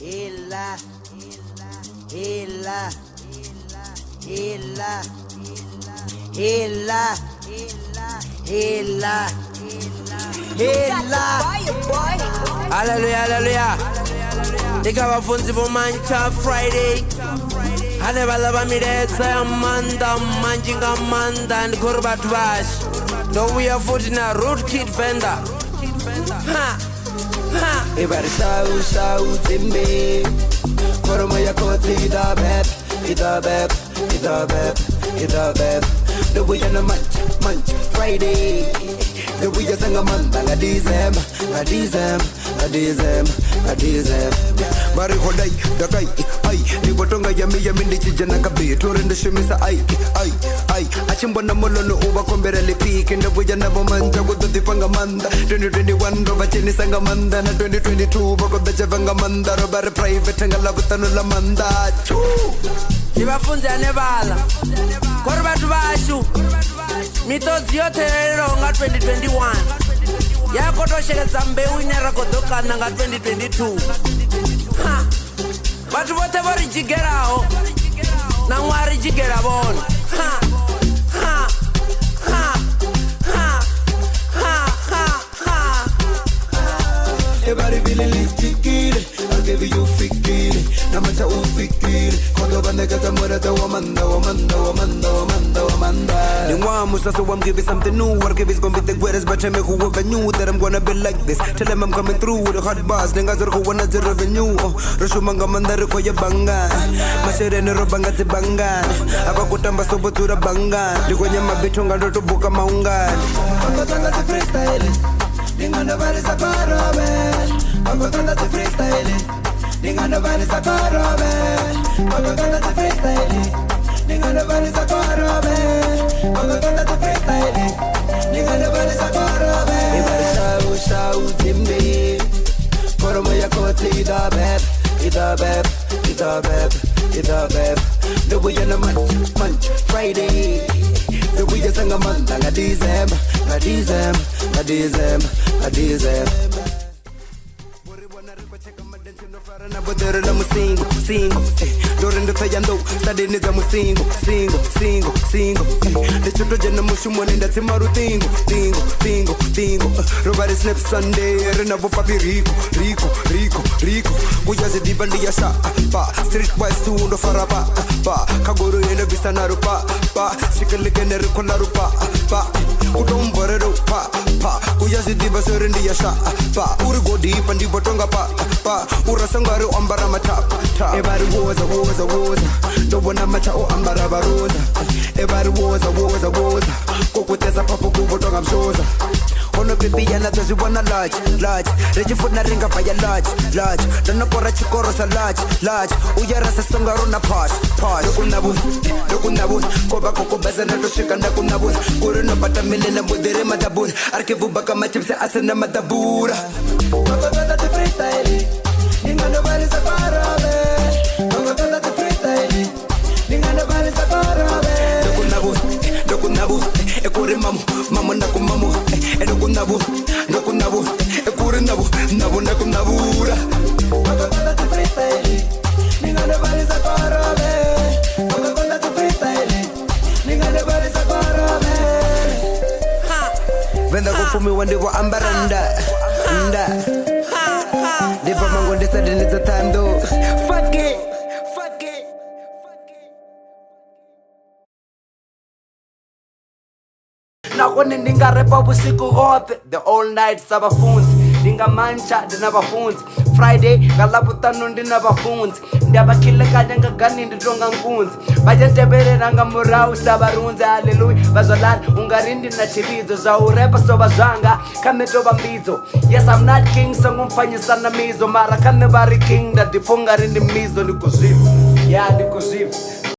Ela, ela, ela, ela, ela, ela. Hallelujah, hallelujah. Ndikabafunzi bomancha Friday. Hanebalaba mireza amanda manjinga manda ndikorba twash. No we are foot in a road kid vendor. Ha. Ha. Everybody shout Zimbe. Koromo ya koti ida beb, ida beb, ida beb, ida beb. The way on a munch Friday. The way you sing a month, I dizem. Mari hodai, dakai, ai. Ni botonga yami ndi chijana kabe. Torende shemisa ai. Achimbona molono uba komberele peak. The way you never manja go to the pangamanda. 2021 roba chini sangamanda. Na 2022 bako beche vangamanda. Roba private ngala butano la manda. Ndibafunzi anebala. Korba tubashu. Mitozi yote ronga 2021. Yakotosheleza mbeu inerakodokana nga 2022. Ha. Batu bote bari jigeraho. Na mwari jigera bona. Ha. Ha. Ha. Ha. Ha. Ha. Ha. Everybody feeling lichikire. I'll give you fikire. Namacha ufikire. Kodo bande kata murata wamanda. Ningwa musa so I'm giving something new. Work if it's gonna be the greatest, but tell me who ever knew that I'm gonna be like this. Tell them I'm coming through with a hot bars. Ningas are who wanna the revenue. Roshumanga mandare ko ya banga. Mashere ne robanga zibanga. Abakutamba sobo tura banga. Dikwenye mabitunga ndo tubuka maunga. Bakotanga ti freestyle. Ningana bari sakaro man. Bakotanga ti freestyle. Ningana bari sakaro man. Bakotanga ti freestyle. Ningana bari sakaro man. Bakotanga ti freestyle. Ningana bari sakaro man. Everybody shout Zimbe. Koromo ya koti ida beb. The way you munch Friday. The way you sing a month, I dizem. Na bodere la musingo, dorendo tayando, stadene za musingo, singo. The chuto jana mushumo nenda timaru tingo. Robari snap Sunday, rena bo papi rico. Kujaze dibandi ya sha, pa. Streetwise tu ndo faraba, pa. Kagoro yenda bisanaru pa. Shikale genere kolaru pa. Kutombare pa. Kujaze dibaserendi ya sha, pa. Uri go deep and dibotonga pa. Urasangari ambara mata. Everybody woza. Don't wanna mata o ambara baroza. Everybody woza. Kokuteza papo kubotonga mshoza. Ono baby yana dozi wanna large. Reji foot na ringa fire large. Dana pora chikoro sa large. Uyara sa songaro na pass. Dokunabu. Koba koko baza na toshika na kunabu. Kuru na pata mele na mudere madabur. Arkebu baka machipse asana madabura. Bakotanda ti freestyle. Ningana bari sakara be. Bakotanda ti freestyle. Ningana bari sakara be. Dokunabu. Ekure mamu nakumamu. Dokunabu. Ekure nabu nakunabura. Bakotanda ti freestyle. Ningana bari sakara be. Bakotanda ti freestyle. Ningana bari sakara be. Venda kufumi wande wa ambaranda. Never mango decided it's a time though. Fuck it. Nakone ninga repa busiku hote. The all night sabafunzi. Ninga mancha dinabafunzi. Friday galabutano ndinabafunzi. Ndabakile kanyanga gani ndidronga nkunzi. Bajentebere nanga murau sabarunzi. Hallelujah. Bazolani ungarindi na chirizo. Za urepa soba zanga kameto bambizo. Yes I'm not king so ngumfanyi sana mizo. Mara kane bari king da difunga rindi mizo. Nikuzivu. Yeah nikuzivu.